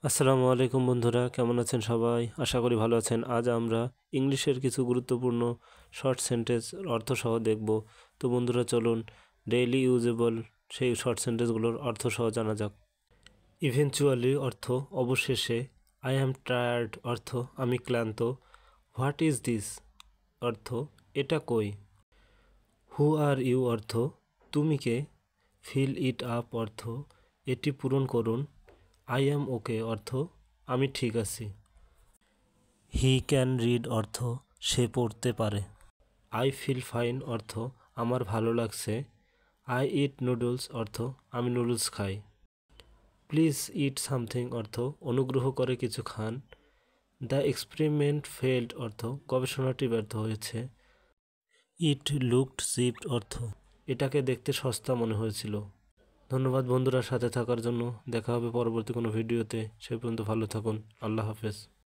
আসসালামু আলাইকুম বন্ধুরা, কেমন আছেন সবাই? আশা করি ভালো আছেন। আজ আমরা ইংলিশের কিছু গুরুত্বপূর্ণ শর্ট সেন্টেন্স অর্থসহ দেখব। তো বন্ধুরা চলুন ডেইলি ইউজেবল সেই শর্ট সেন্টেন্সগুলোর অর্থসহ জানা যাক। ইভেনচুয়ালি অর্থ অবশেষে, আই অ্যাম টায়ার্ড অর্থ আমি ক্লান্ত, হোয়াট ইজ দিস অর্থ এটা কই, হু আর ইউ অর্থ তুমি কে, ফিল ইট আপ অর্থ এটি পূরণ করুন, আই অ্যাম ওকে অর্থ আমি ঠিক আছি, হি ক্যান রিড অর্থ সে পড়তে পারে, আই ফিল ফাইন অর্থ আমার ভালো লাগছে, আই ইট নুডলস অর্থ আমি নুডলস খাই, প্লিজ ইট সামথিং অর্থ অনুগ্রহ করে কিছু খান, দ্য এক্সপেরিমেন্ট ফেল্ড অর্থ গবেষণাটি ব্যর্থ হয়েছে, ইট লুকড চিপ অর্থ এটাকে দেখতে সস্তা মনে হয়েছিল। ধন্যবাদ বন্ধুরা সাথে থাকার জন্য। দেখা হবে পরবর্তী কোনো ভিডিওতে। সে পর্যন্ত ভালো থাকুন। আল্লাহ হাফেজ।